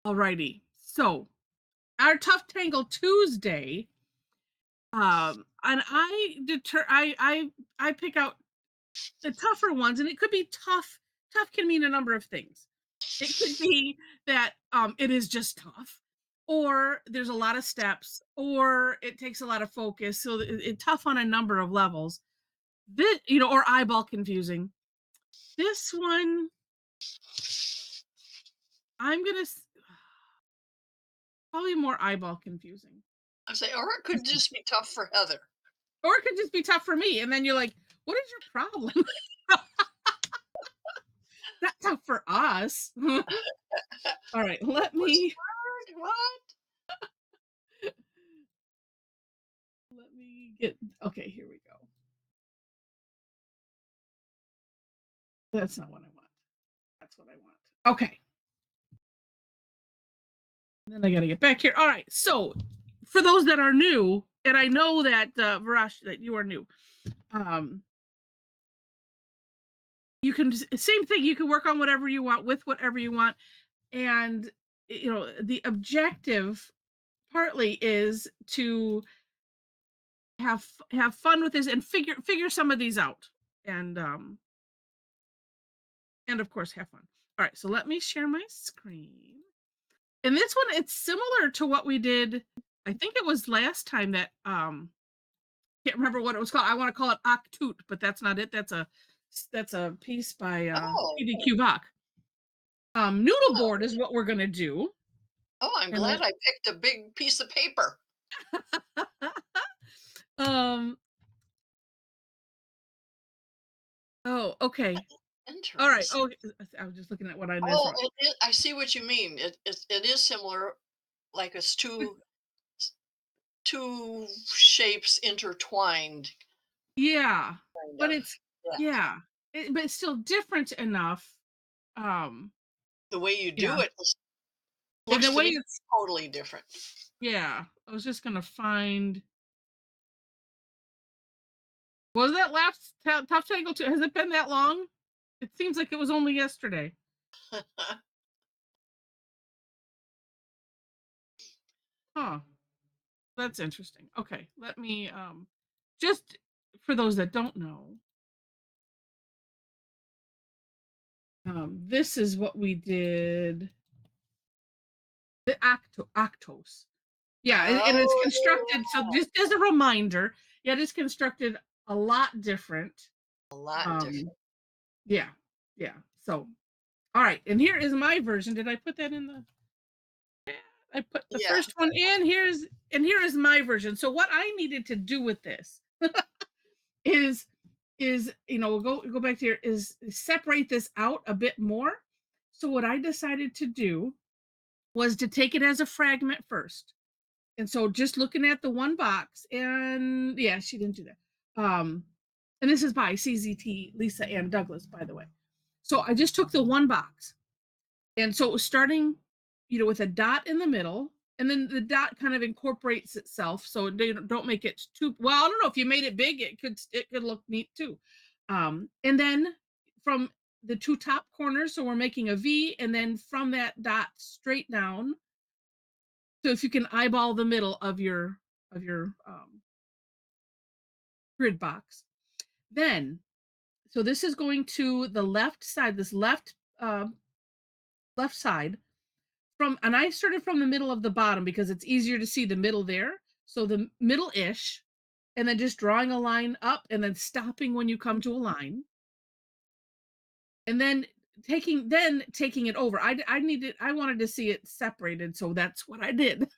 Alrighty. So our Tough Tangle Tuesday, and I pick out the tougher ones, and it could be tough. Tough can mean a number of things. It could be that it is just tough, or there's a lot of steps, or it takes a lot of focus. So it tough on a number of levels. This, or eyeball confusing. This one, I'm gonna probably more eyeball confusing. I say, or it This could one. just be tough for Heather. Or it could just be tough for me, and then you're like, "What is your problem?" Not tough for us. All right, What's the word? What? let me get okay, here we go. That's not what I want. That's what I want. Okay. Then I gotta get back here. All right. So for those that are new, and I know that Varash, that you are new, um, you can same thing. You can work on whatever you want with whatever you want, and the objective partly is to have fun with this and figure some of these out, and of course have fun. All right. So let me share my screen. And this one, it's similar to what we did. I think it was last time that can't remember what it was called. I want to call it Octoot, but that's not it. That's a piece by Oh, PDQ Bach. Noodle oh, Board is what we're gonna do. oh, I'm And glad I picked a big piece of paper. um oh, okay. All right. Interesting. Oh, I was just looking at what I missed. Oh, I see what you mean. It is similar, like it's two shapes intertwined, Yeah, kind but of. it's Yeah. yeah, but it's still different enough. Um, The way you yeah, do it and looks the to way me it's totally different. yeah. I was just gonna find. Was that last Tough Tangle too? Has it been that long? It seems like it was only yesterday. Huh. That's interesting. Okay, let me just for those that don't know, this is what we did. The Actos. Yeah, and it's constructed. So Oh, just as a reminder, yeah, it is constructed a lot different. a lot Um, different. yeah, yeah. So, all right, and here is my version. Did I put that in the? I put the Yeah. first one in. Here is my version. So what I needed to do with this is we'll go back to here is separate this out a bit more. So what I decided to do was to take it as a fragment first. And so just looking at the one box, and yeah, she didn't do that. And this is by CZT Lisa Ann Douglas, by the way. So I just took the one box. And so it was starting, with a dot in the middle, and then the dot kind of incorporates itself. So don't make it too well. I don't know if you made it big, it could look neat too. And then from the two top corners, so we're making a V, and then from that dot straight down. So if you can eyeball the middle of your grid box, then so this is going to the left side, this left side and I started from the middle of the bottom because it's easier to see the middle there. So the middle-ish, and then just drawing a line up and then stopping when you come to a line. And then taking it over. I wanted to see it separated, so that's what I did.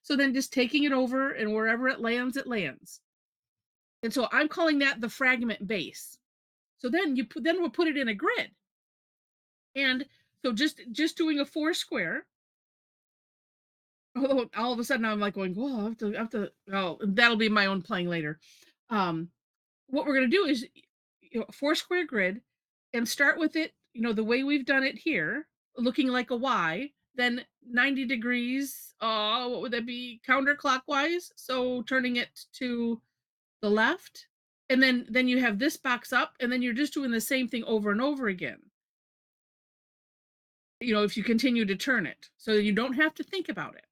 So then just taking it over, and wherever it lands, it lands. And so I'm calling that the fragment base. So then we'll put it in a grid. And so just doing a 4 square. Oh, all of a sudden I'm like going, "Whoa, I have to oh, that'll be my own playing later." Um, what we're gonna do is, 4 square grid, and start with it, the way we've done it here, looking like a Y, then 90 degrees, what would that be? Counterclockwise, so turning it to the left, and then you have this box up, and then you're just doing the same thing over and over again. if you continue to turn it, so you don't have to think about it.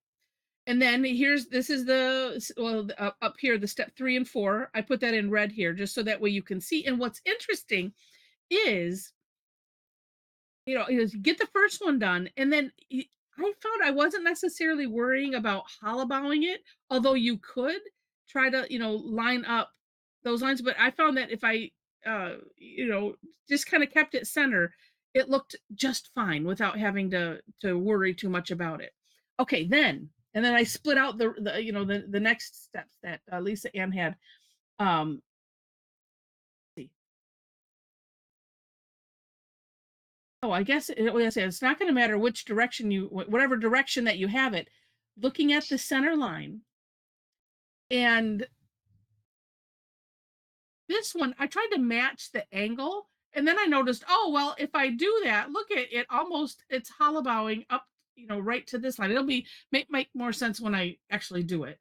And then this is up here, the step 3 and 4. I put that in red here just so that way you can see. And what's interesting is, get the first one done, and then I found I wasn't necessarily worrying about hollowing it, although you could try to, line up those lines. But I found that if I, just kind of kept it center, it looked just fine without having to worry too much about it. Okay, and then I split out the next steps that Lisa Ann had. Um, Oh, I guess it's not going to matter which direction whatever direction that you have it, looking at the center line. And this one, I tried to match the angle, and then I noticed, oh, well, if I do that, look at it, it's hollowing up, right to this line. It'll make more sense when I actually do it.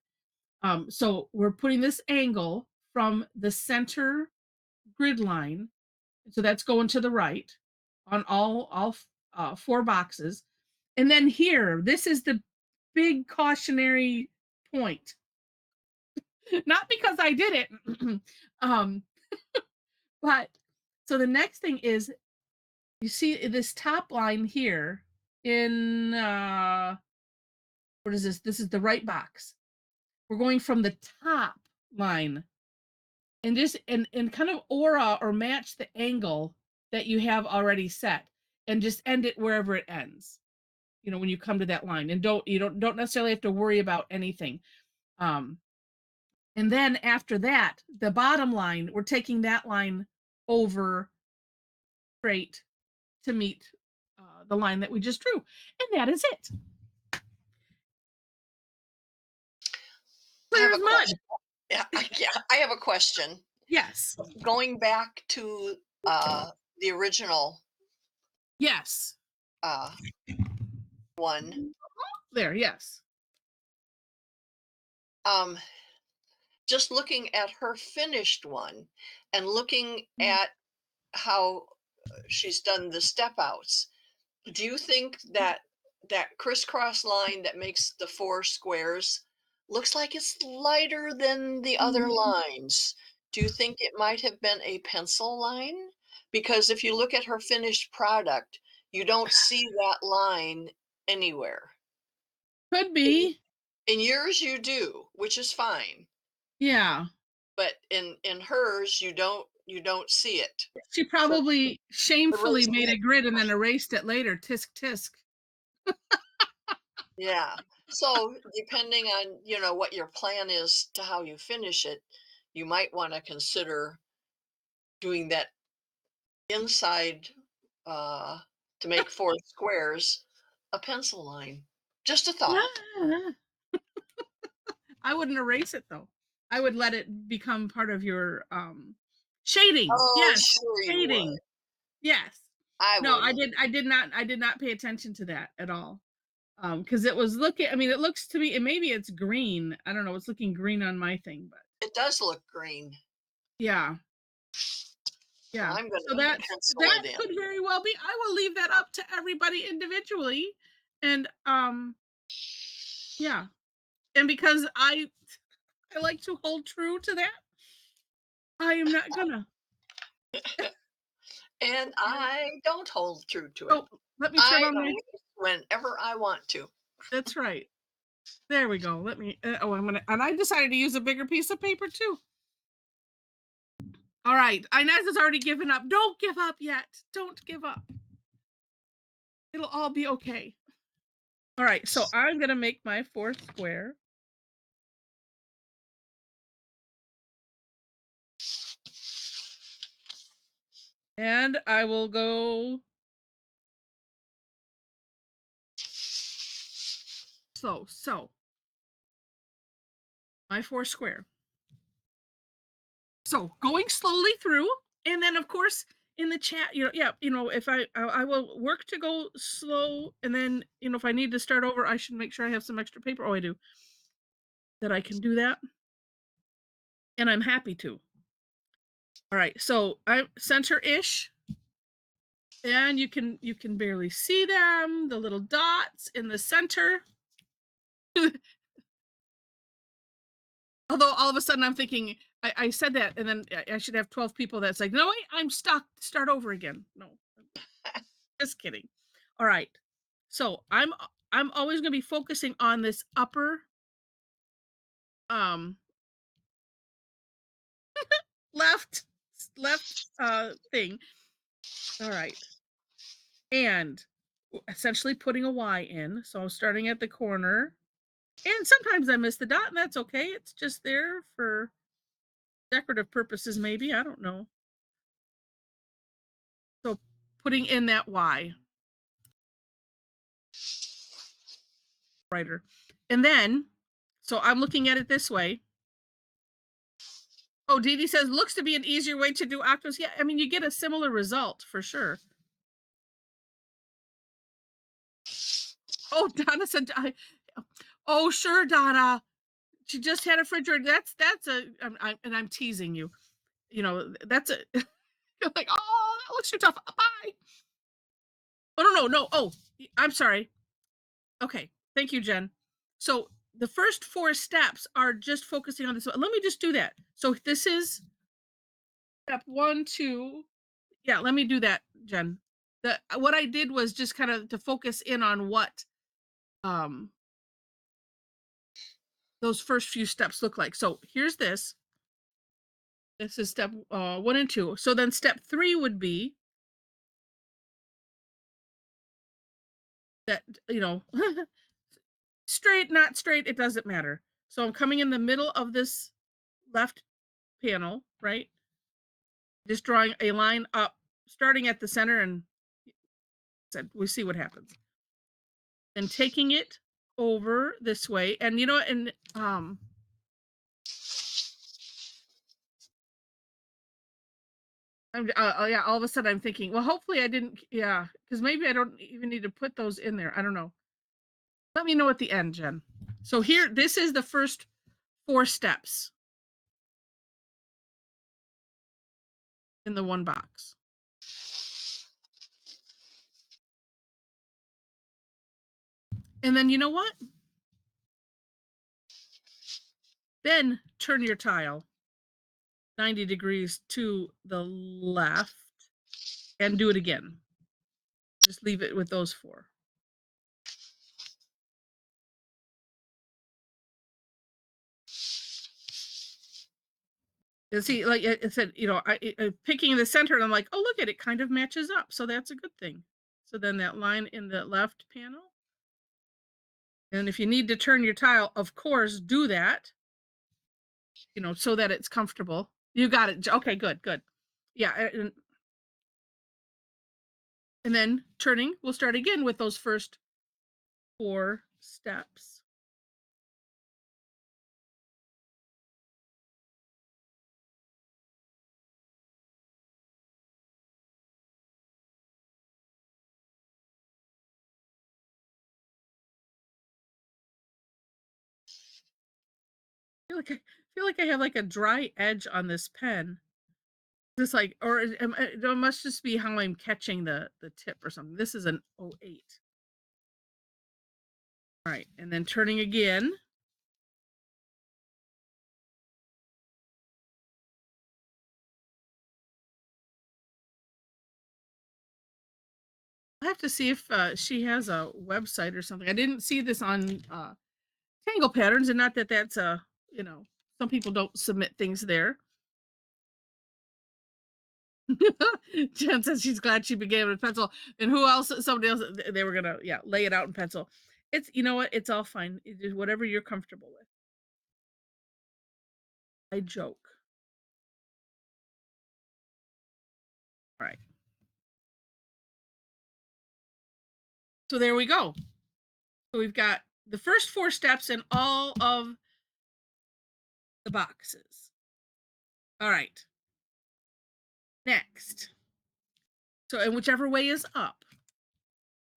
So we're putting this angle from the center grid line. So that's going to the right on all 4 boxes. And then here, this is the big cautionary point. Not because I did it, um, but so the next thing is, you see this top line here in what is this? This is the right box. We're going from the top line and just and kind of aura or match the angle that you have already set, and just end it wherever it ends. When you come to that line, and don't necessarily have to worry about anything. Um, and then after that, the bottom line, we're taking that line over straight to meet the line that we just drew, and that is it. I have Clear a as question. mud. Yeah, I have a question. Yes. Going back to the original Yes. one, There. Yes. um, just looking at her finished one and looking at how she's done the step outs, do you think that that crisscross line that makes the 4 squares looks like it's lighter than the other lines? Do you think it might have been a pencil line? Because if you look at her finished product, you don't see that line anywhere. Could In be. in yours, you do, which is fine, Yeah. but in hers, you don't see it. She So probably shamefully erasing made it. a grid and then erased it later. Tisk tisk. Yeah. So depending on, what your plan is to how you finish it, you might want to consider doing that inside uh to make 4 squares a pencil line. Just a thought. Yeah. I wouldn't erase it though. I would let it become part of your shading. Oh, Yes, sure you shading. would. Yes. I No, wouldn't. I did not pay attention to that at all. Because it was looking, I mean, it looks to me, and maybe it's green. I don't know, it's looking green on my thing, but It does look green. yeah, So yeah. I'm going So to pencil that it in. could very well be. I will leave that up to everybody individually. And yeah. And because I like to hold true to that, I am not gonna. And I don't hold true to it. Oh, let me turn I on my. erase whenever I want to. That's right. There we go. Let me. I'm gonna. And I decided to use a bigger piece of paper too. All right. Inez has already given up. Don't give up yet. Don't give up. It'll all be okay. All right. So I'm gonna make my 4th square. And I will go slow. So my 4 square. So going slowly through, and then of course in the chat, if I will work to go slow, and then if I need to start over, I should make sure I have some extra paper. Oh, I do. That I can do that, and I'm happy to. All right, so I'm center-ish. And you can barely see them, the little dots in the center. Although all of a sudden I'm thinking, I said that, and then I should have 12 people that's like, no, wait, I'm stuck. Start over again. No, just kidding. All right. So I'm always gonna be focusing on this upper um left thing. All right. And essentially putting a Y in. So I'm starting at the corner. And sometimes I miss the dot, and that's okay. It's just there for decorative purposes, maybe. I don't know. So putting in that Y. Writer. And then, so I'm looking at it this way. Oh, Dee Dee says, looks to be an easier way to do octaves. Yeah, I mean, you get a similar result for sure. Oh, Donna said, oh, sure, Donna. She just had a refrigerator. That's a, and I'm teasing you. You know, that's a, you're like, oh, that looks too tough. Bye. Oh, no. Oh, I'm sorry. Okay. Thank you, Jen. So the first 4 steps are just focusing on this. Let me just do that. So this is step 1, 2. Yeah, let me do that, Jen. What I did was just kind of to focus in on what um those first few steps look like. So here's this. This is step 1 and 2. So then step 3 would be that, you know, straight, not straight, it doesn't matter. So I'm coming in the middle of this left panel, right? Just drawing a line up, starting at the center, and said we see what happens. Then taking it over this way, and you know, and I'm yeah, all of a sudden I'm thinking, well, hopefully I didn't, yeah, because maybe I don't even need to put those in there. I don't know. Let me know at the end, Jen. So here, this is the first 4 steps in the one box. And then you know what? Then turn your tile 90 degrees to the left and do it again. Just leave it with those 4. And see, like I said, you know, I picking the center, and I'm like, oh, look at it, kind of matches up. So that's a good thing. So then that line in the left panel. And if you need to turn your tile, of course, do that, you know, so that it's comfortable. You got it. Okay, good. Yeah. And then turning, we'll start again with those first 4 steps. Feel like I have like a dry edge on this pen. Just like, or it must just be how I'm catching the tip or something. This is an 08. All right, and then turning again. I have to see if she has a website or something. I didn't see this on Tangle Patterns, and not that that's you know, some people don't submit things there. Jen says she's glad she began with pencil. And who else? Somebody else. They were gonna, yeah, lay it out in pencil. It's, you know what? It's all fine. It's whatever you're comfortable with. I joke. All right. So there we go. So we've got the first 4 steps in all of the boxes. All right. Next. So, and whichever way is up.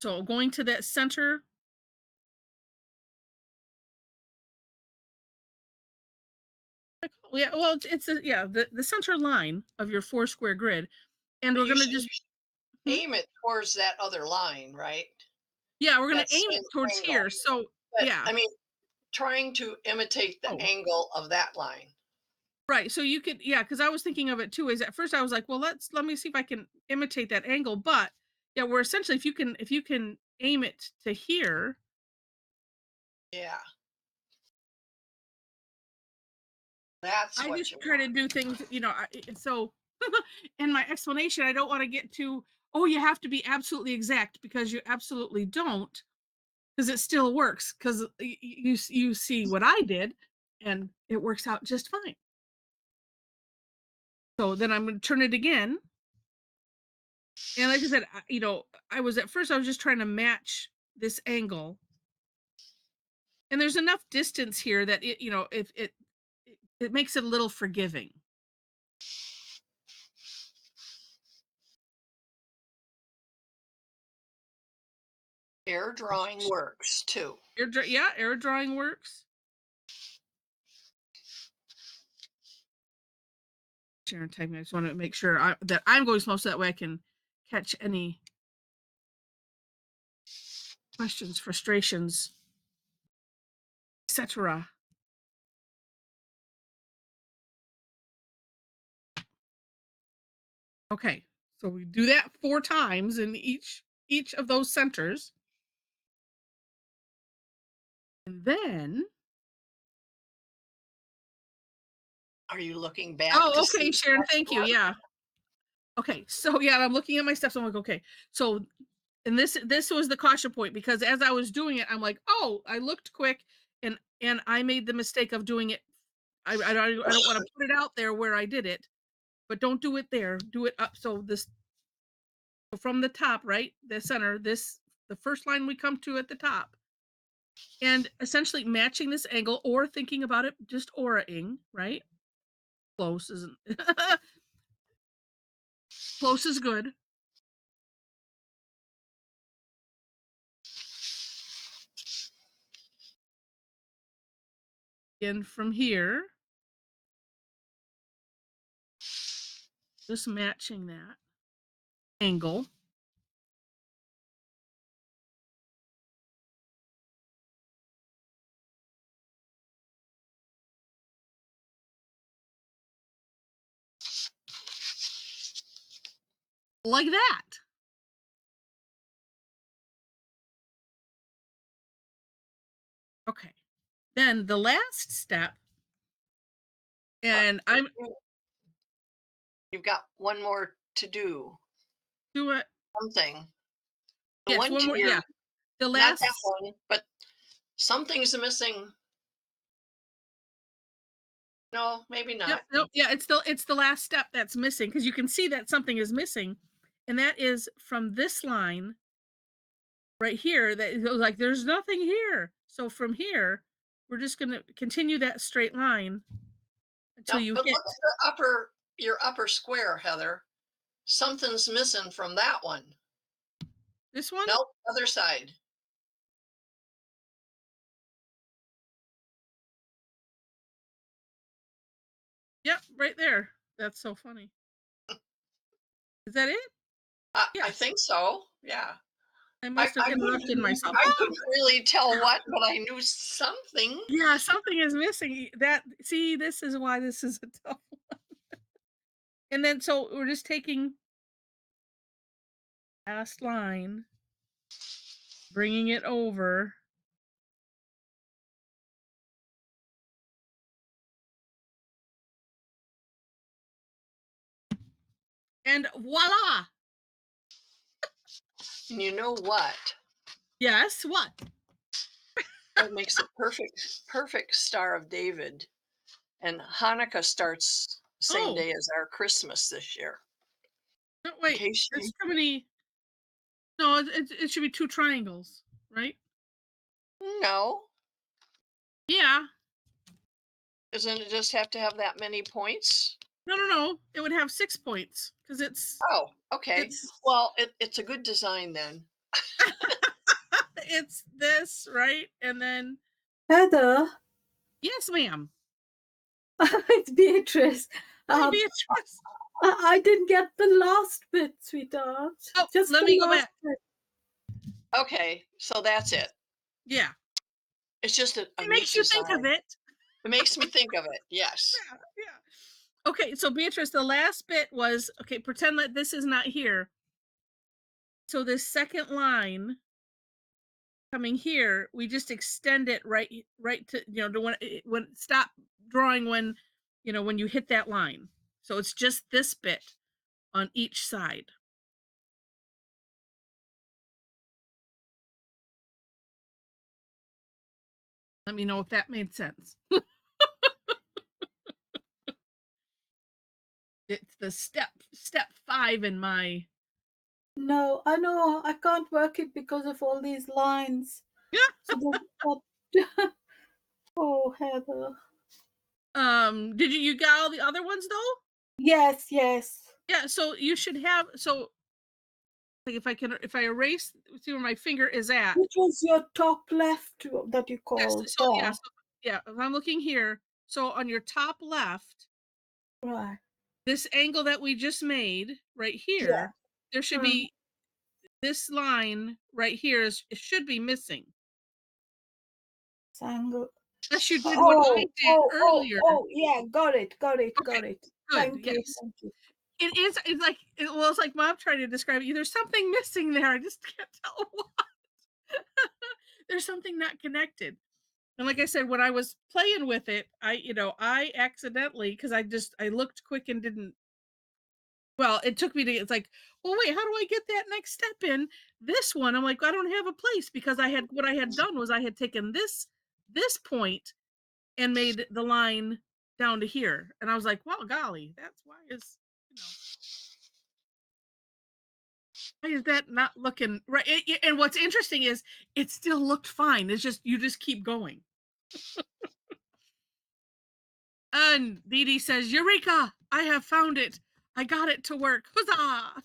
So going to that center. Yeah, well, it's the center line of your 4 square grid. And Are we're you going to saying just, aim it towards that other line, right? Yeah, we're gonna That aim same it towards angle. here. So But yeah. I mean, trying to imitate the Oh, angle of that line. right. So you could, yeah, because I was thinking of it too. Is at first I was like, well, let me see if I can imitate that angle. But yeah, we're essentially if you can aim it to here, Yeah, that's I what just you try to want. do things, so in my explanation, I don't want to get to, oh, you have to be absolutely exact because you absolutely don't, because it still works. Because you see what I did, and it works out just fine. So then I'm going to turn it again. And like I said, I was at first, I was just trying to match this angle. And there's enough distance here that if it makes it a little forgiving. Air drawing works too. Yeah, air drawing works. Sharing typing. I just want to make sure that I'm going slow so that way I can catch any questions, frustrations, etc. Okay, so we do that 4 times in each of those centers, and then Are you looking back oh, to okay, see Sharon, what thank you you. want? Yeah. Okay, so yeah, I'm looking at my steps. I'm like, okay, so and this was the caution point because as I was doing it, I'm like, oh, I looked quick, and I made the mistake of doing it. I don't want to put it out there where I did it, but don't do it there. Do it up. So this from the top, right, the center, this the first line we come to at the top, and essentially matching this angle or thinking about it just auraing, right? Close isn't close is good. And from here, just matching that angle. Like that. Okay. Then the last step, But and I'm you've got one more to do. do it. Something. The Yes, one one to more. your, Yeah, the not that last. one, but something's missing. No, maybe Yep. not. Nope. Yeah, it's the last step that's missing because you can see that something is missing, and that is from this line right here. That it goes like there's nothing here. So from here, we're just going to continue that straight line until No, you but hit look at your upper square, Heather. Something's missing from that one. this one. Nope, other side. Yep, right there. That's so funny. Is that it? I Yes. think so. Yeah. I I, must have I couldn't interrupted myself. I Oh, couldn't really tell what, but I knew something. yeah, something is missing. That see, this is why this is a tough. And then so we're just taking last line, bringing it over, and voila! And you know what? Yes, what? That makes a perfect Star of David. And Hanukkah starts same Oh, day as our Christmas this year. no, In wait. case That's you too many. No, it should be 2 triangles, right? no, Yeah. doesn't it just have to have that many points? No, no, no. It would have 6 points because Oh, okay. it's Well, it's a good design then. it's this, right? And then Heather, yes, ma'am. it's Beatrice. Hi, Um, Beatrice. I didn't get the last bit, sweetheart. Oh, Just let the me go last back. bit. Okay, so that's it. Yeah. It's just a It neat makes you think of design. it. It makes me think of it, yes. Yeah, yeah. Okay, so Beatrice, the last bit was okay, pretend that this is not here. So this second line coming here, we just extend it right to, to when stop drawing when, when you hit that line. So it's just this bit on each side. Let me know if that made sense. It's the step 5 in my No, I know I can't work it because of all these lines. So that oh, Heather. did you got all the other ones though? Yes, yes. Yeah, so you should have like if I erase, see where my finger is at. Which was your top left that you Yes, called so yeah, there? so yeah, if I'm looking here, so on your top left, Right. this angle that we just made right Yeah. here, there should Mm. be this line right here it should be missing. Tangle. Unless you did what I Oh, did oh, oh, earlier. oh, yeah, got it, got it, Okay, got it. good, Thank you, yes. thank you. It's like well, it's like mom trying to describe it. There's something missing there. I just can't tell what. There's something not connected. And like I said, when I was playing with it, I accidentally, because I looked quick and didn't. Well, it took me to. It's like, well, wait, how do I get that next step in this one? I'm like, I don't have a place because what I had done was I had taken this point and made the line down to here, and I was like, well, golly, that's you know why is that not looking right? And what's interesting is it still looked fine. It's just you just keep going. And Dee Dee says, Eureka! I have found it. I got it to work. Huzzah!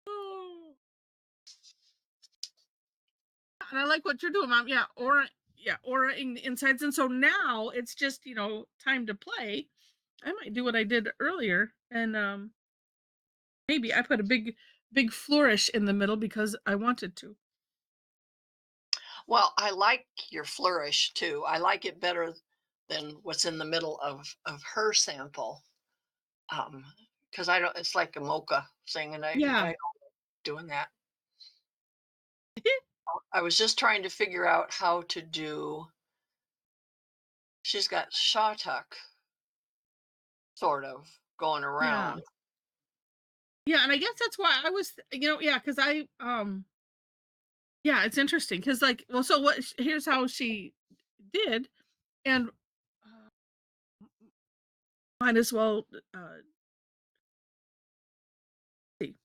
Oh. And I like what you're doing, Mom. Auraing the insides. And so now it's just, time to play. I might do what I did earlier. And maybe I put a big flourish in the middle because I wanted to. Well, I like your flourish too. I like it better than what's in the middle of her sample. Because I don't it's like a mocha thing, and I Yeah. don't like doing that. I was just trying to figure out how to do she's got shawtuck sort of going Yeah. around. Yeah. And I guess that's why I was, yeah, because yeah, it's interesting because, like, well, so here's how she did. And might as well see.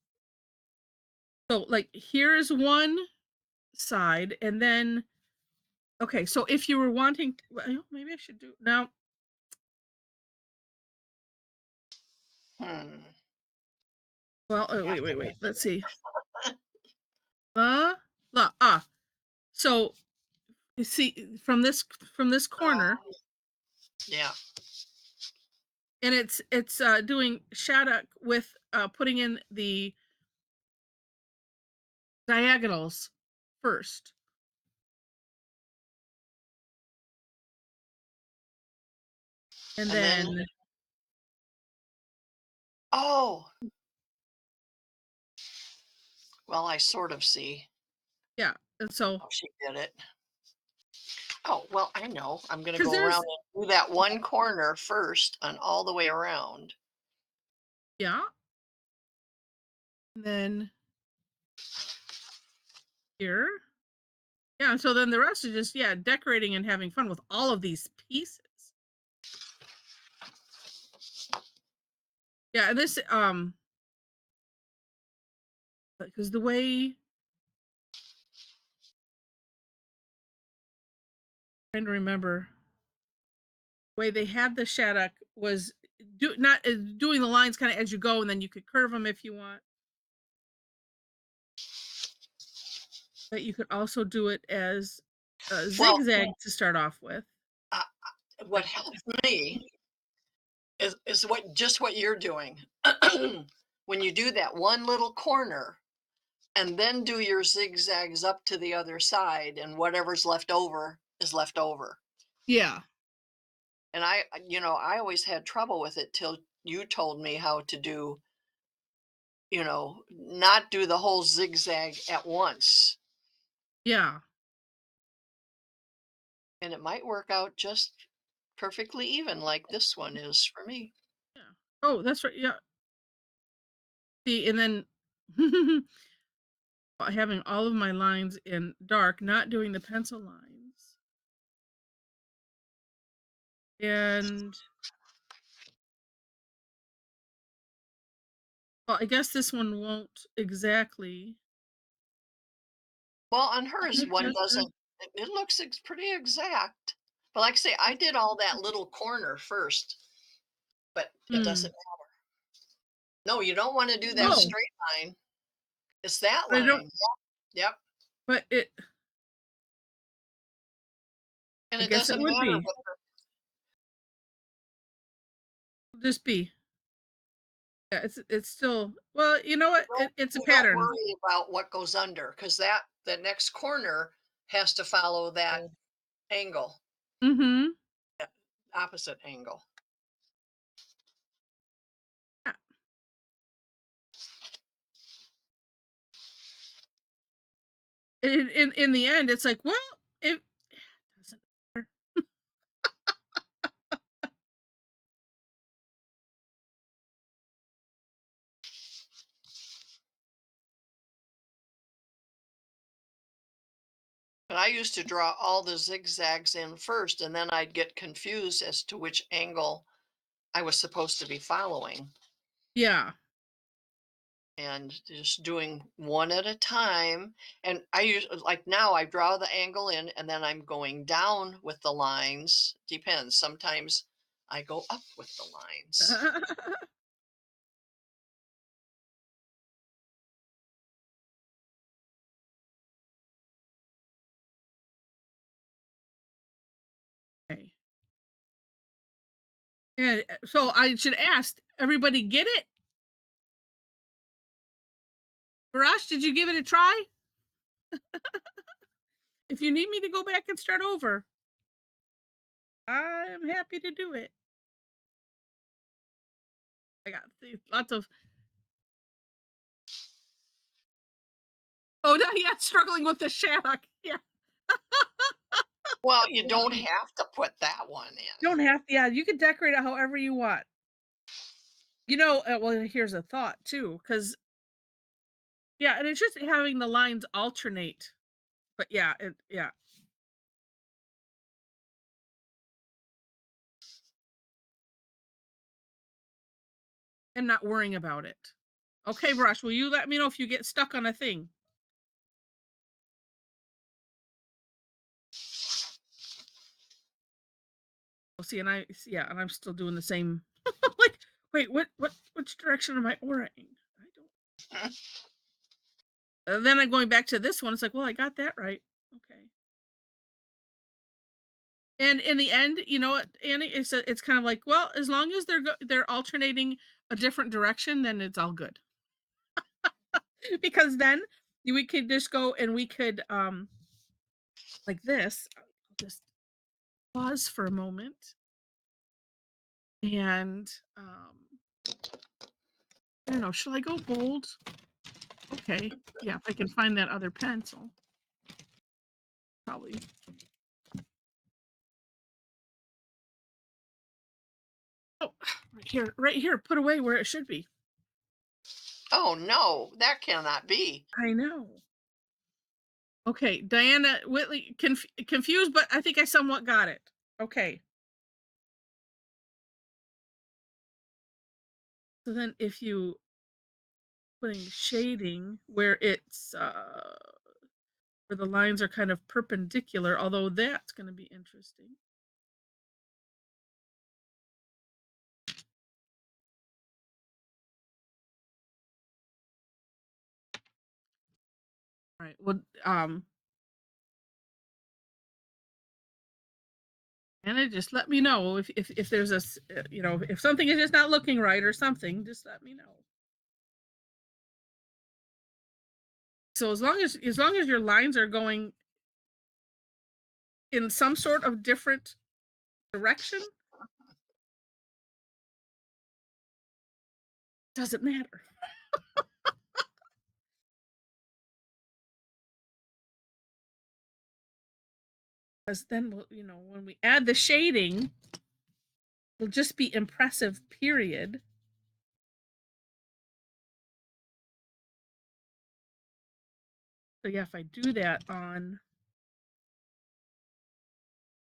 So, like, here's one side, and then, okay, so if you were wanting, well, maybe I should do now. Hmm. Well, Yeah. wait. Let's see. Uh, ah. So you see from this corner, Yeah. and it's doing Shattuck with putting in the diagonals first, and And then then oh, well, I sort of see yeah, and so how she did it. Oh, well, I know. I'm gonna because go around there's and do that one corner first and all the way around. yeah, and then here. Yeah, and so then the rest is just, yeah, decorating and having fun with all of these pieces. Yeah, and this because the way trying to remember the way they had the Shattuck was not doing the lines kind of as you go, and then you could curve them if you want. But you could also do it as a Well, zigzag to start off with. uh, what helped me is what you're doing. When you do that one little corner and then do your zigzags up to the other side, and whatever's left over is left over. Yeah. And I always had trouble with it till you told me how to do, not do the whole zigzag at once. Yeah. And it might work out just perfectly even like this one is for me. Yeah. Oh, that's right. Yeah. See, and then having all of my lines in dark, not doing the pencil lines. And well, I guess this one won't exactly. Well, on hers, Maybe one that's good. doesn't, it looks pretty exact. But like I say, I did all that little corner first, but it doesn't Hmm. matter. No, you don't want to do that Oh, straight line. It's that I don't. line. Yep. But it. And I it guess it doesn't would matter be. what Just be. Yeah. It's still. Well, you know what? It's a you don't pattern. worry about what goes under, because the next corner has to follow that angle, Mm-hmm. opposite angle. In the end, it's like, well, it doesn't matter. But I used to draw all the zigzags in first, and then I'd get confused as to which angle I was supposed to be following. Yeah. And just doing one at a time. And I use, like now I draw the angle in and then I'm going down with the lines. Depends. Sometimes I go up with the lines. Okay. And so I should ask everybody, get it? Barash, did you give it a try? If you need me to go back and start over, I am happy to do it. I got lots of. Oh, no, yeah, struggling with the shadow. Yeah. Well, you don't have to put that one You in. don't have to. Yeah, you can decorate it however you want. Well, here's a thought too, because yeah, and it's just having the lines alternate. But yeah, yeah. And not worrying about it. Okay, Brush, will you let me know if you get stuck on a thing? Well, see, and I'm still doing the same. Like, wait, which direction am I orienting? I don't. And then I'm going back to this one. It's like, well, I got that right. Okay. And in the end, you know what, Annie, it's kind of like, well, as long as they're alternating a different direction, then it's all good. Because then we could just go and we could like this. I'll just pause for a moment and I don't know, should I go bold? Okay. Yeah, if I can find that other pencil. Probably. Oh, right here, put away where it should be. Oh, no, that cannot be. I know. Okay, Diana Whitley, confused, but I think I somewhat got it. Okay. So then if you putting shading where it's where the lines are kind of perpendicular, although that's going to be interesting. All right. Well, And it just let me know if there's a, you know, if something is just not looking right or something, just let me know. So as long as your lines are going in some sort of different direction, doesn't matter. Because then we'll, you know, when we add the shading, it'll just be impressive, period. So yeah, if I do that on,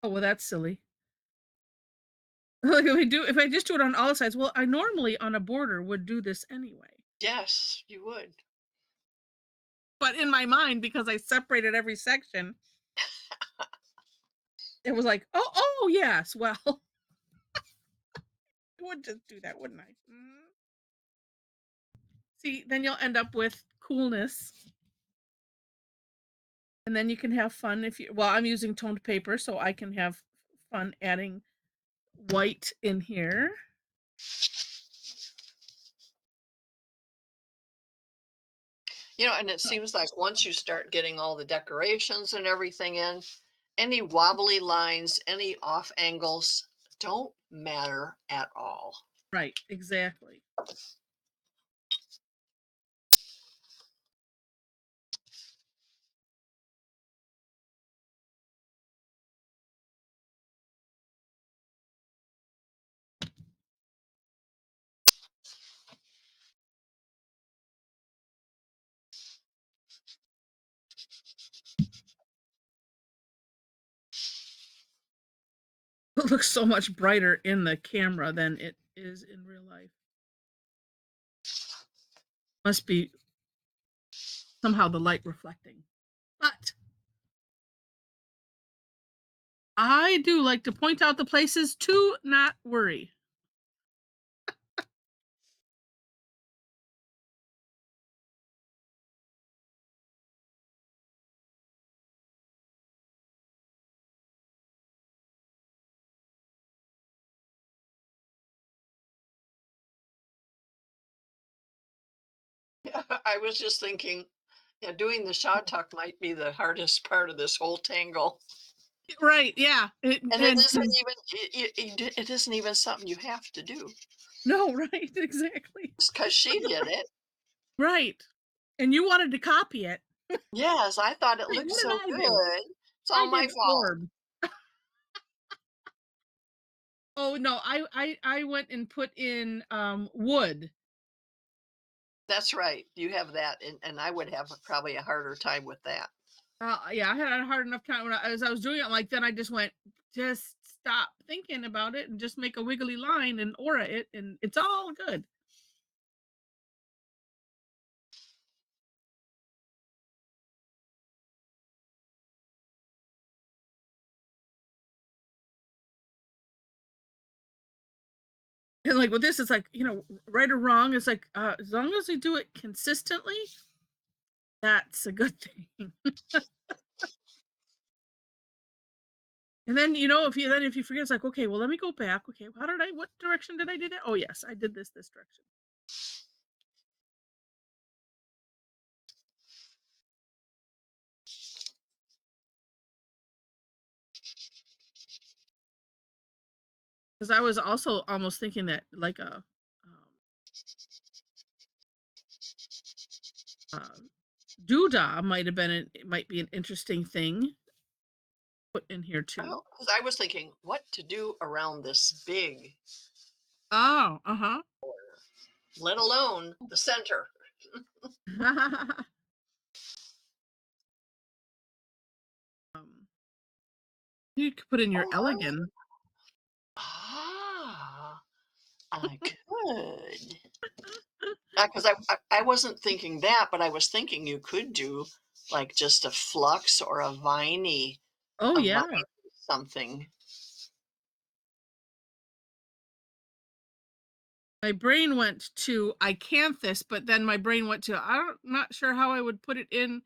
oh well, that's silly. Like if I just do it on all sides, well, I normally on a border would do this anyway. Yes, you would. But in my mind, because I separated every section, it was like, oh yes, well, I would just do that, wouldn't I? See, then you'll end up with coolness. And then you can have fun if you, well, I'm using toned paper, so I can have fun adding white in here. You know, and it seems like once you start getting all the decorations and everything in, any wobbly lines, any off angles don't matter at all. Right, exactly. It looks so much brighter in the camera than it is in real life. Must be somehow the light reflecting. But I do like to point out the places to not worry. I was just thinking, yeah, doing the shot tuck might be the hardest part of this whole tangle. Right, yeah. And it isn't even it isn't even something you have to do. No, right, exactly. Just because she did it. Right. And you wanted to copy it. Yes, I thought it Like, looked what did so I do? good. It's all I my did fault. orb. Oh no, I went and put in wood. That's right. You have that, and I would have probably a harder time with that. Yeah, I had a hard enough time when as I was doing it. Like then I just went, just stop thinking about it and just make a wiggly line and aura it, and it's all good. And like with this, it's like, you know, right or wrong, it's like as long as we do it consistently, that's a good thing. And then, you know, if you forget, it's like, okay, well, let me go back. Okay, what direction did I do that? Oh yes, I did this direction. Because I was also almost thinking that like a doodah might be an interesting thing put in here too. Oh, 'cause I was thinking what to do around this big, Oh, uh-huh. let alone the center. You could put in your Oh, elegant. I could. Because I wasn't thinking that, but I was thinking you could do like just a flux or Oh a yeah. vine something. My brain went to icanthus, but then my brain went to I'm not sure how I would put it in,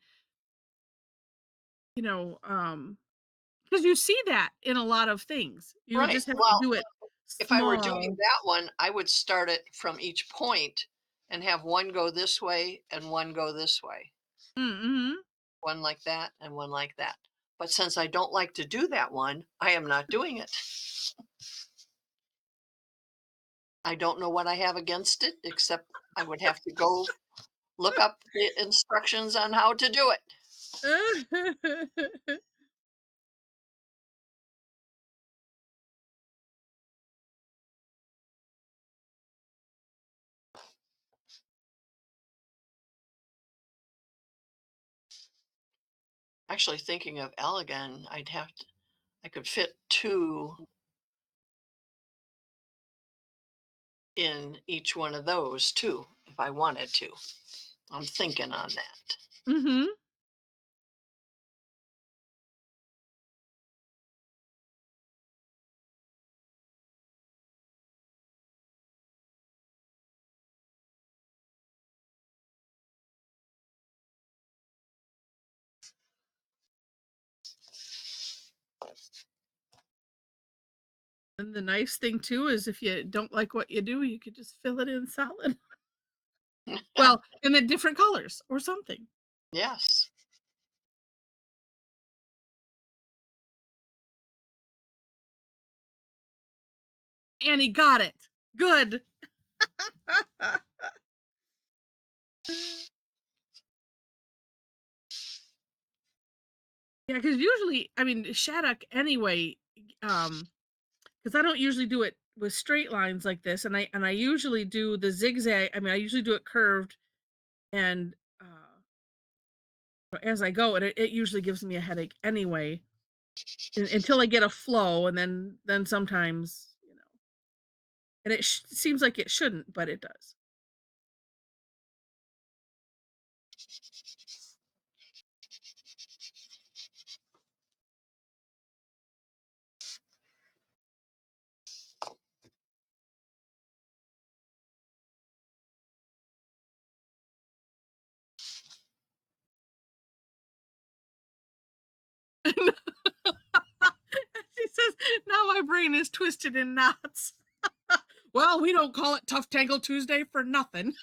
you know, because you see that in a lot of things. You would Right. just have to Well, do it if I were doing small. that one, I would start it from each point and have one go this way and one go this way. Mm-hmm. One like that and one like that. But since I don't like to do that one, I am not doing it. I don't know what I have against it, except I would have to go look up the instructions on how to do it. Actually, thinking of elegant, I could fit two in each one of those too, if I wanted to. I'm thinking on that. Mm-hmm. And the nice thing too is if you don't like what you do, you could just fill it in solid. Well, in the different colors or something. Yes. And he got it. Good. Yeah, because usually, I mean, Shattuck anyway, because I don't usually do it with straight lines like this, and I usually do the zigzag. I mean, I usually do it curved and as I go, and it usually gives me a headache anyway until I get a flow, and then sometimes, and it seems like it shouldn't, but it does. She says, "Now my brain is twisted in knots." Well, we don't call it Tough Tangle Tuesday for nothing.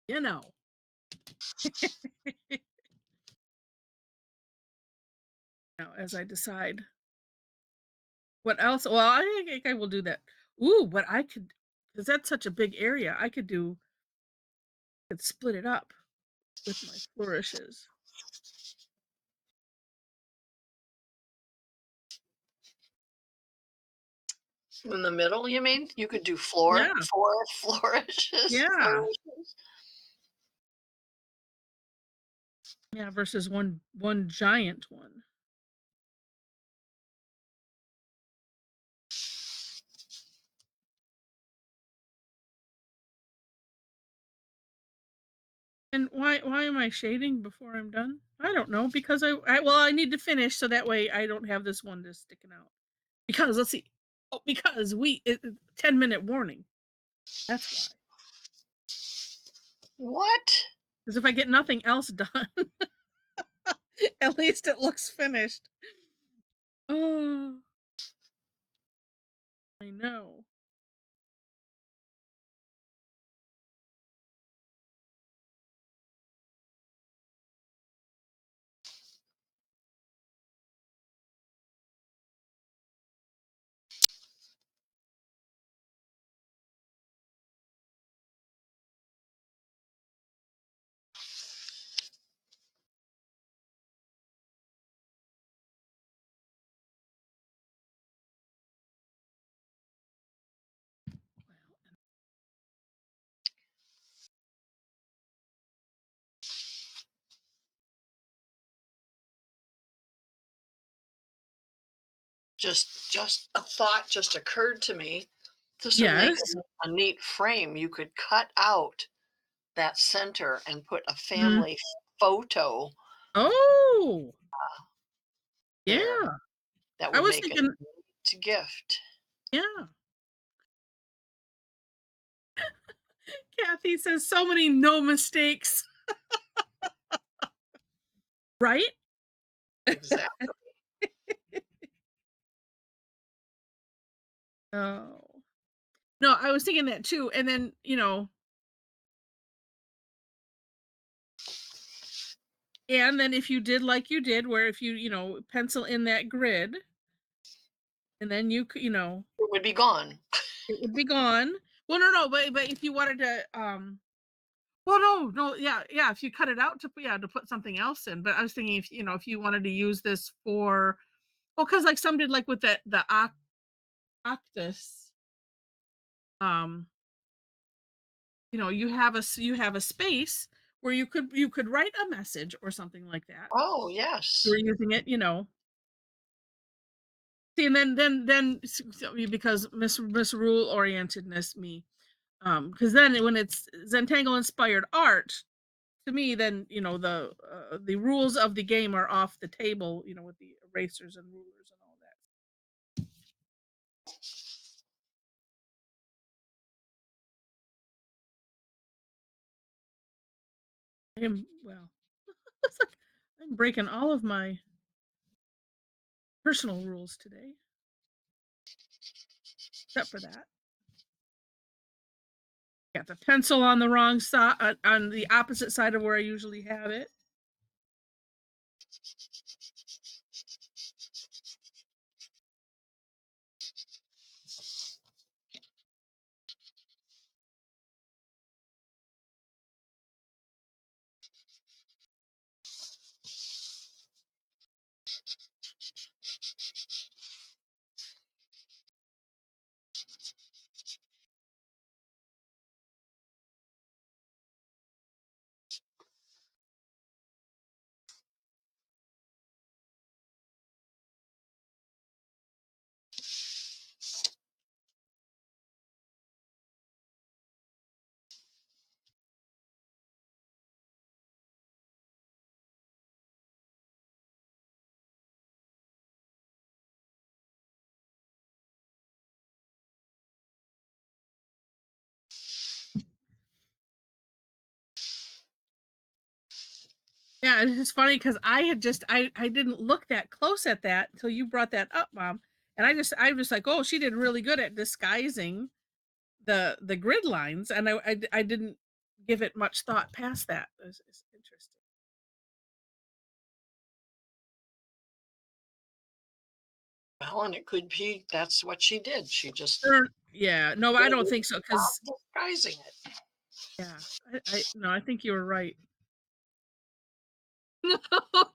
you know. Now, as I decide what else, well, I think I will do that. Ooh, but I could, because that's such a big area, could split it up with my flourishes. In the middle, you mean? You could do Yeah, four flourishes, yeah, flourishes. yeah, versus one giant one. And why am I shading before I'm done? I don't know, because well, I need to finish so that way I don't have this one just sticking out. Because let's see. Oh, because 10-minute warning. That's why. What? Because if I get nothing else done, at least it looks finished. Oh, I know. Just a thought just occurred to me. This would make Yes. a neat frame. You could cut out that center and put a Mm. family photo Oh, there. yeah. That I would was make a thinking, neat gift. yeah. Kathy says so many no mistakes, right? Exactly. Oh. No, I was thinking that too. And then, and then if you did like you did, where if you, pencil in that grid, and then you could, It would be gone. it would be gone. Well, no, but if you wanted to, well, no, yeah, if you cut it out to put something else in. But I was thinking if you wanted to use this for, well, because like some did like with the octus, um, you have a space where you could write a message or something like that. Oh, You were yes. using it, See, and then because Miss Rule orientedness me, because then when it's Zentangle inspired art, to me, then the rules of the game are off the table, with the erasers and rulers and all that. I am well. It's like I'm breaking all of my personal rules today, except for that. Got the pencil on the wrong side, on the opposite side of where I usually have it. Yeah, it's just funny because I didn't look that close at that until you brought that up, Mom. And I was like, oh, she did really good at disguising the grid lines, and I didn't give it much thought past that. It's interesting. Well, and it could be that's what she did. She just Yeah, no, I don't think so because stopped disguising it. yeah, I no, I think you were right.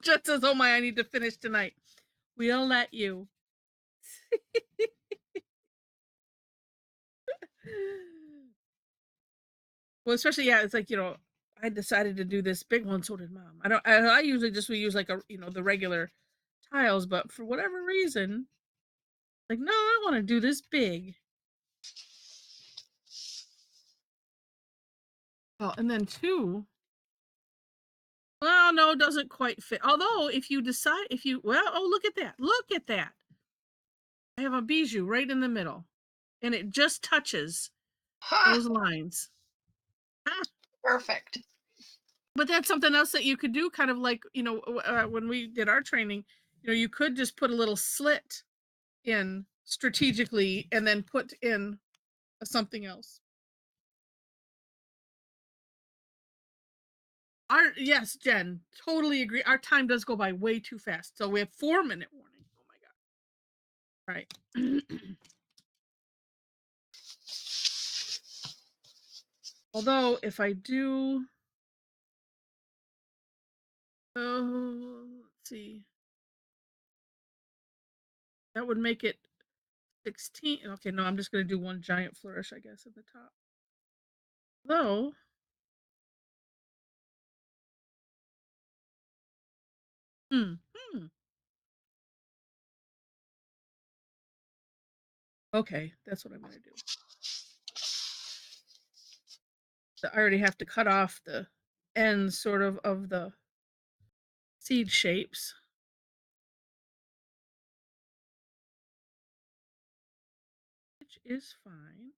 Just as, oh my, I need to finish tonight. We'll let you. Well, especially, yeah, it's like, I decided to do this big one, so did Mom. I usually just we use like the regular tiles, but for whatever reason, like, no, I want to do this big. Oh, and then two. Well, no, it doesn't quite fit. Although if you well, oh, look at that. Look at that. I have a bijou right in the middle, and it just touches Ha! those lines. Ah, Perfect. but that's something else that you could do, kind of like, when we did our training, you could just put a little slit in strategically and then put in something else. Yes, Jen, totally agree. Our time does go by way too fast. So we have 4-minute warning. Oh my god. Right. Although if I do, oh, let's see. That would make it 16. Okay, no, I'm just going to do one giant flourish, I guess, at the top. Though, hmm, hmm. Okay, that's what I'm going to do. I already have to cut off the ends sort of the seed shapes. Which is fine.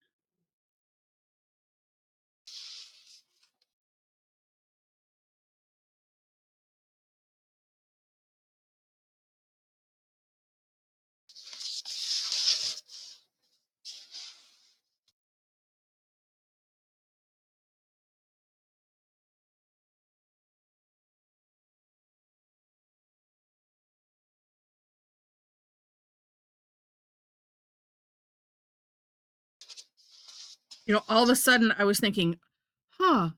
all of a sudden I was thinking, huh,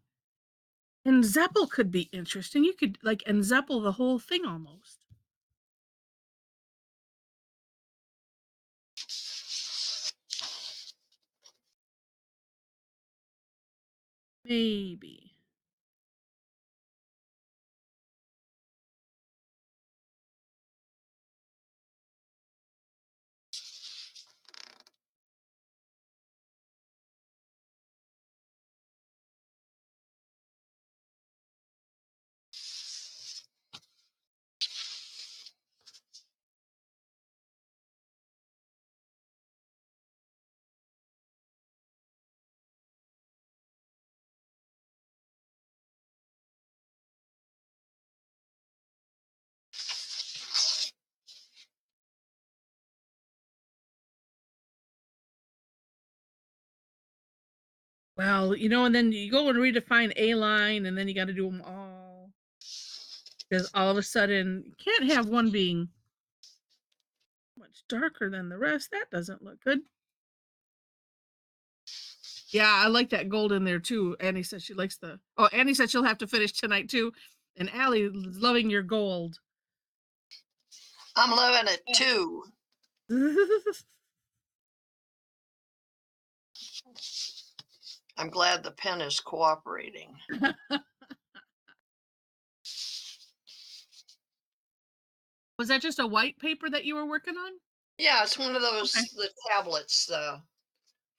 and Zeppel could be interesting. You could like and Zeppel the whole thing almost. Maybe. Well, and then you go and redefine a line, and then you got to do them all because all of a sudden you can't have one being much darker than the rest. That doesn't look good. Yeah, I like that gold in there too. Annie said she likes the. Oh, Annie said she'll have to finish tonight too, and Allie loving your gold. I'm loving it too. I'm glad the pen is cooperating. Was that just a white paper that you were working on? Yeah, it's one of those Okay. the tablets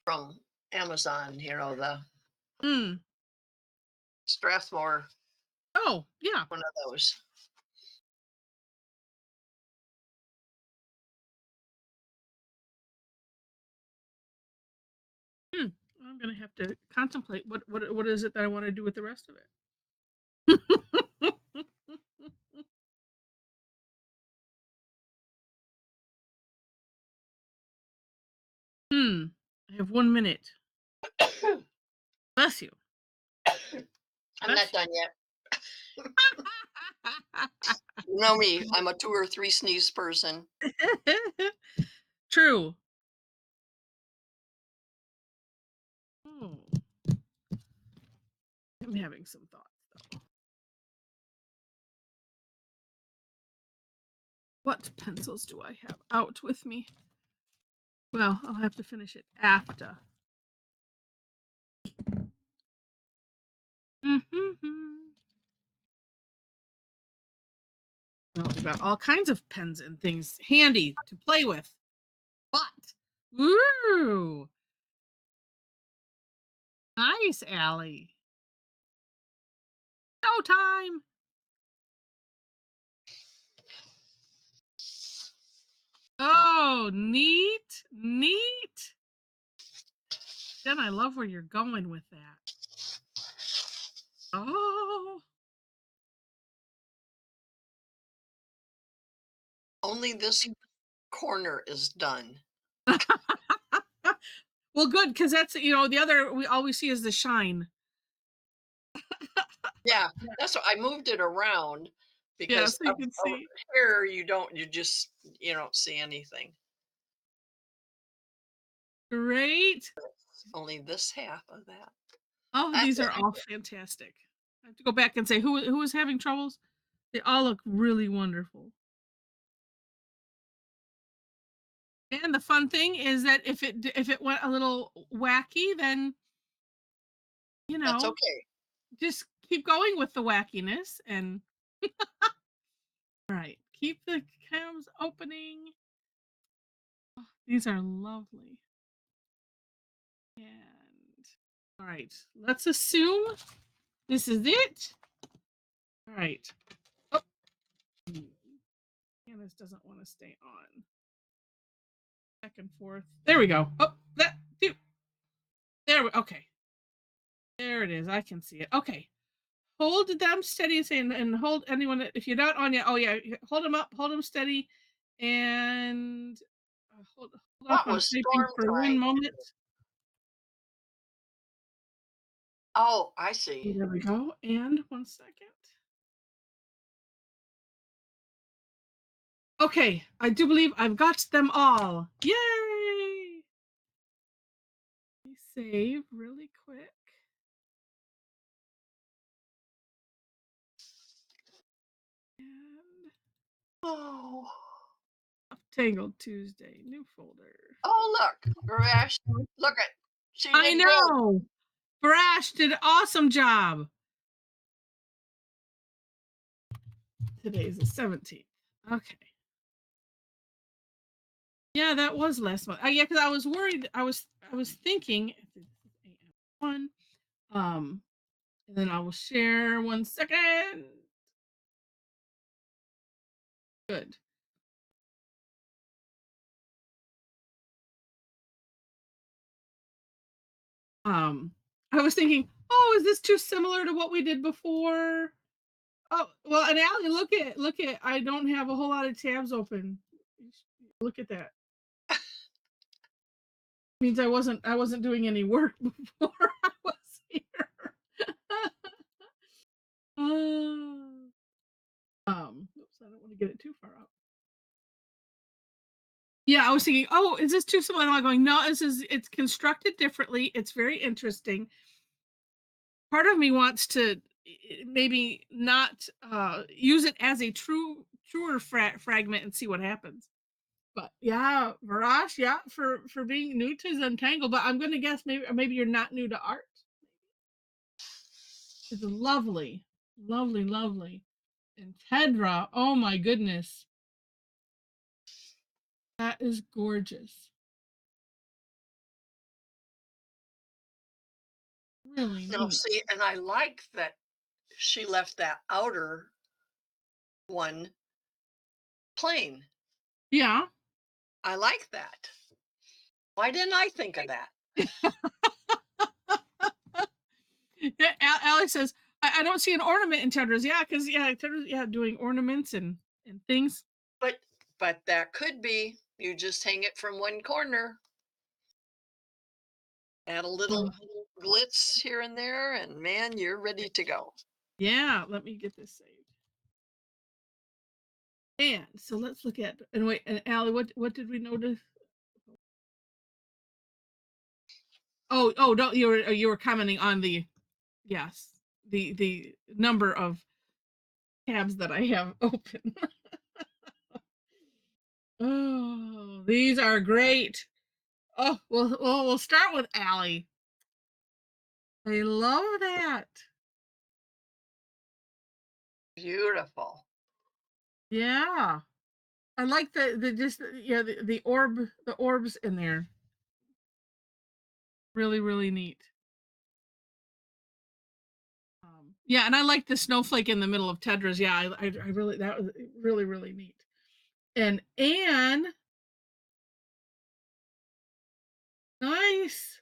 from Amazon. The Strathmore. Oh, yeah. One of those. I'm gonna have to contemplate what is it that I want to do with the rest of it. I have 1 minute. Bless you. I'm not done yet. You know me, I'm a 2 or 3 sneeze person. True. Oh. I'm having some thoughts though. What pencils do I have out with me? Well, I'll have to finish it after. Well, we've got all kinds of pens and things handy to play with. But, woo! Nice, Allie. Showtime! Oh, neat, neat. Jen, I love where you're going with that. Oh. Only this corner is done. Well, good, because that's, the other we always see is the shine. Yeah, that's what I moved it around Yeah, because so you up can over see. here you just don't see anything. Great. Only this half of that. Oh, That's these it. are all fantastic. I have to go back and say who is having troubles. They all look really wonderful. And the fun thing is that if it went a little wacky, then That's okay. just keep going with the wackiness and all right, keep the cams opening. Oh, these are lovely. And all right, let's assume this is it. All right. Oh, Candace doesn't want to stay on. Back and forth. There we go. Oh, that dude. There we okay. There it is. I can see it. Okay. Hold them steady and hold anyone if you're not on yet. Oh yeah, hold them up, hold them steady, and hold off What on was typing Storm for one trying? moment. Oh, I see. There we go. And 1 second. Okay, I do believe I've got them all. Yay! save really quick. And Oh, Tangled Tuesday, new folder. oh, look, Rash, look at, she I did great. know. Brash did an awesome job. Today's the 17th. Okay. Yeah, that was last month. Yeah, because I was worried. I was thinking one. And then I will share 1 second. Good. I was thinking, oh, is this too similar to what we did before? Oh, well, and Allie, look at, I don't have a whole lot of tabs open. Look at that. Means I wasn't doing any work before I was here. Oops, I don't want to get it too far up. Yeah, I was thinking, oh, is this too similar? And I'm going, no, it's constructed differently. It's very interesting. Part of me wants to maybe not use it as a truer fragment and see what happens. But yeah, Varash, yeah, for being new to Zentangle, but I'm gonna guess maybe you're not new to art. It's lovely, lovely, lovely. And Tedra, oh my goodness, that is gorgeous. Really Now, neat. see, and I like that she left that outer one plain. Yeah. I like that. Why didn't I think of that? Yeah, Alex says, I don't see an ornament in Tedra's. Yeah, because Tedra's doing ornaments and things. But that could be, you just hang it from one corner. Add a little glitz here and there, and man, you're ready to go. Yeah, let me get this saved. And so let's look at, and wait, and Allie, what did we notice? Oh, don't, you were commenting on the, yes, the number of tabs that I have open. Oh, these are great. Oh, we'll start with Allie. I love that. Beautiful. Yeah. I like the just the orbs in there. Really, really neat. Yeah, and I like the snowflake in the middle of Tedra's. Yeah, I really, that was really, really neat. And Anne, nice.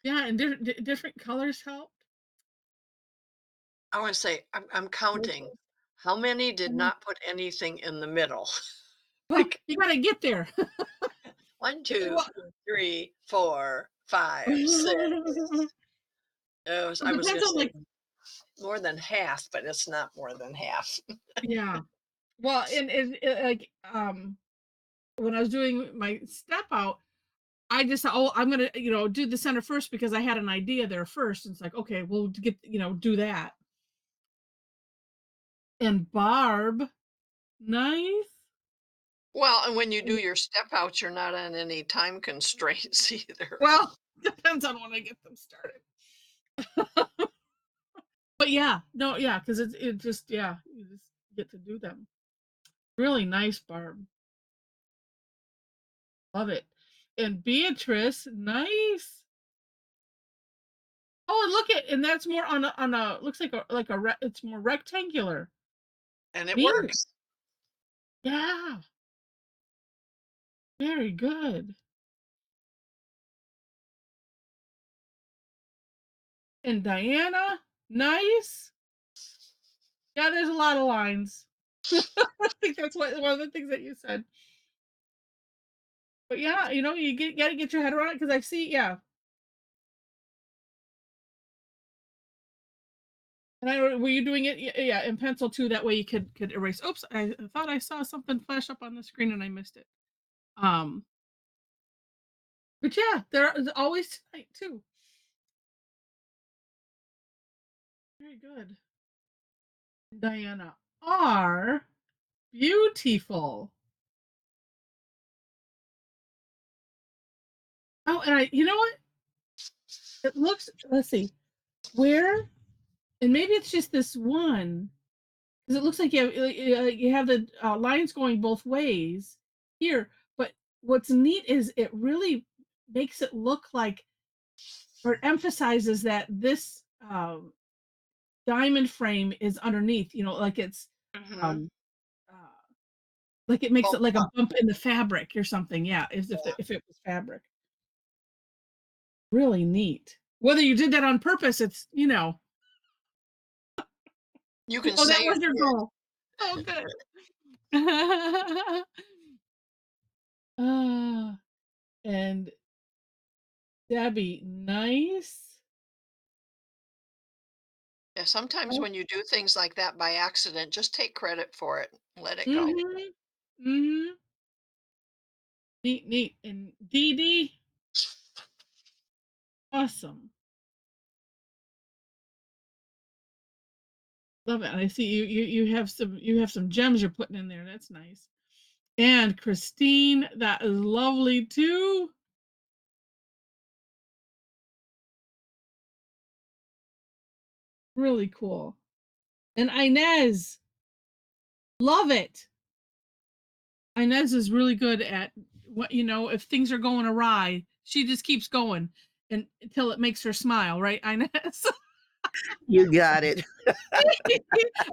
Yeah, and different colors helped. I want to say, I'm counting. How many did not put anything in the middle? Well, Like you gotta get there. 1, 2, 3, 4, 5, 6. I was Depends gonna on, say like, more than half, but it's not more than half. yeah. Well, and like when I was doing my step out, I just thought, oh, I'm gonna do the center first because I had an idea there first. And it's like, okay, we'll get do that. And Barb, nice. Well, and when you do your step outs, you're not on any time constraints either. Well, depends on when I get them started. But yeah, no, yeah, because it just, yeah, you just get to do them. Really nice, Barb. Love it. And Beatrice, nice. Oh, and look at, and that's more on a looks like it's more rectangular. And it Neat. works. Yeah. Very good. And Diana, nice. Yeah, there's a lot of lines. I think that's one of the things that you said. But yeah, you gotta get your head around it because I see, yeah. And were you doing it, yeah, in pencil too? That way you could erase. Oops, I thought I saw something flash up on the screen and I missed it. Um, But yeah, they're always tonight too. Very good. Diana R. Beautiful. Oh, and you know what? It looks, let's see, where, and maybe it's just this one, because it looks like you have the lines going both ways here. But what's neat is it really makes it look like, or emphasizes that this diamond frame is underneath. Like it's Mm-hmm. um, uh, like it makes it like a Up. bump in the fabric or something. Yeah, as if it was fabric. Really neat. Whether you did that on purpose, it's You can oh, that say was it your did. goal. Oh, good. uh, and Debbie, nice. Yeah, sometimes Oh, when you do things like that by accident, just take credit for it. Let it go. mhm, mhm. Neat, neat. And Dee Dee, awesome. Love it. I see you have some gems you're putting in there. That's nice. And Christine, that is lovely too. Really cool. And Inez, love it. Inez is really good at what if things are going awry, she just keeps going and until it makes her smile, right, Inez? You got it.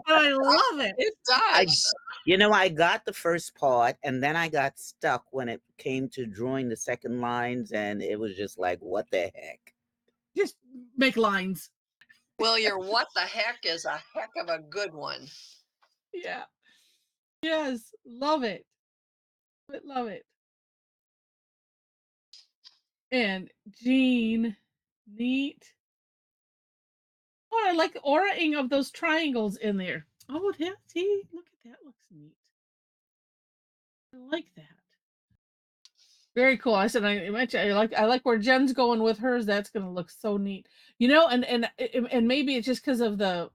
I love it. It I, does. I got the first part and then I got stuck when it came to drawing the second lines, and it was just like, what the heck? Just make lines. Well, your what the heck is a heck of a good one. Yeah. Yes. Love it. Love it. And Jean, neat. Oh, I like the auraing of those triangles in there. Oh, yeah. See, look at that. Looks neat. I like that. Very cool. I said I mentioned I like where Jen's going with hers. That's gonna look so neat. And maybe it's just because of the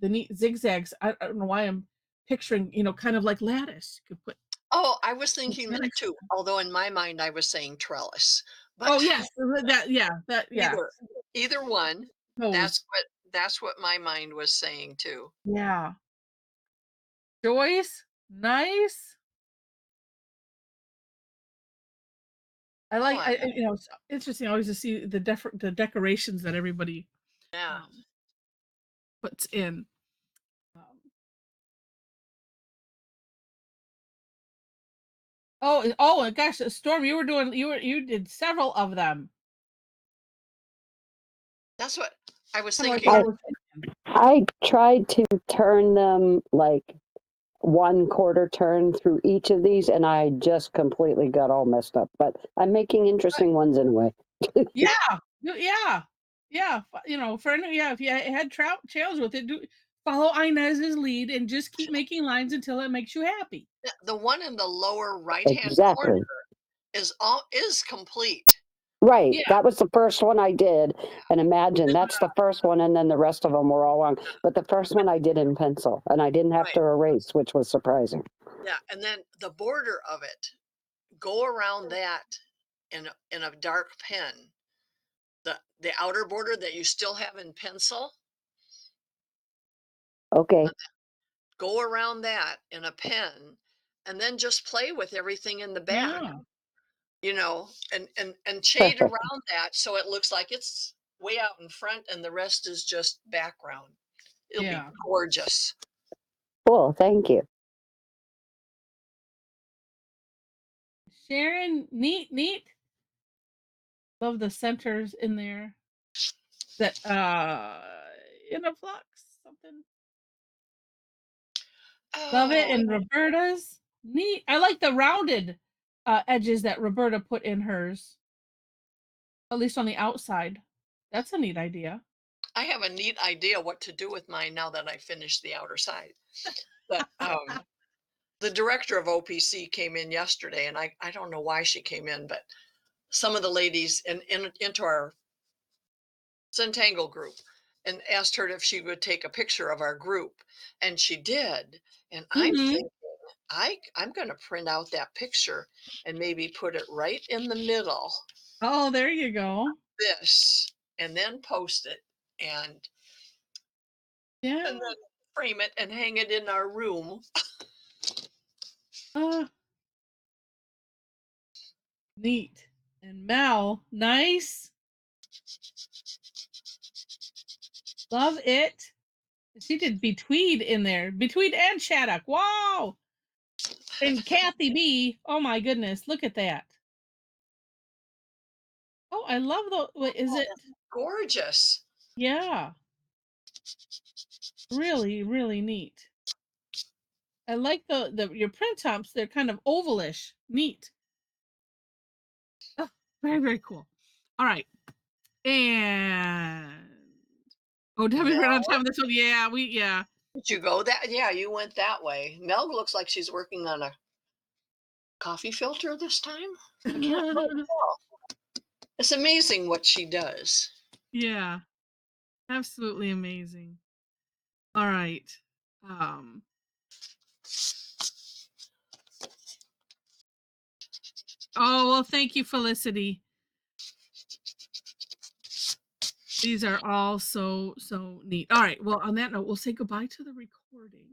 neat zigzags. I don't know why I'm picturing, kind of like lattice. You could put Oh, I was some thinking that lattice. too. Although in my mind I was saying trellis. But Oh yes, that either one, those. that's what my mind was saying too. Yeah. Joyce, nice. I Oh, like it's interesting always to see the decorations that everybody yeah. um puts in. Um, oh, gosh, Storm, you did several of them. That's what I was Kind of like thinking. what I I was thinking. I tried to turn them like 1/4 turn through each of these, and I just completely got all messed up. But I'm making interesting ones anyway. Yeah, yeah, yeah. For if you had trails with it, follow Inez's lead and just keep making lines until it makes you happy. The one in the lower right-hand corner Exactly. is complete. Right. Yeah, That was the first one I did. And imagine that's the first one, and then the rest of them were all wrong. But the first one I did in pencil, and I didn't have Right. to erase, which was surprising. Yeah, and then the border of it, go around that in a dark pen. The outer border that you still have in pencil, Okay. go around that in a pen, and then just play with everything in the back, yeah, and shade Perfect. around that so it looks like it's way out in front and the rest is just background. It'll be yeah. gorgeous. Cool. Thank you. Sharon, neat, neat. Love the centers in there. That in a flux something. Love it. Oh, And Roberta's neat. I like the rounded edges that Roberta put in hers, at least on the outside. That's a neat idea. I have a neat idea what to do with mine now that I finished the outer side. But the director of OPC came in yesterday, and I don't know why she came in, but some of the ladies into our Zentangle group and asked her if she would take a picture of our group, and she did. And I'm Mhm. thinking, I'm going to print out that picture and maybe put it right in the middle, Oh, there you go. this, and then post it and Yeah. then frame it and hang it in our room. Uh, neat. And Mel, nice. Love it. She did Betweed in there. Betweed and Shattuck. Wow. And Kathy B. Oh my goodness. Look at that. Oh, I love the. What is it? Gorgeous. Yeah. Really, really neat. I like the your print tops. They're kind of ovalish. Neat. Oh, very, very cool. All right. And oh, did we run out of time on this one? Yeah, yeah. Did you go that? Yeah, you went that way. Mel looks like she's working on a coffee filter this time. I can't really tell. It's amazing what she does. Yeah. Absolutely amazing. All right. Um oh well, thank you, Felicity. These are all so neat. All right. Well, on that note, we'll say goodbye to the recording.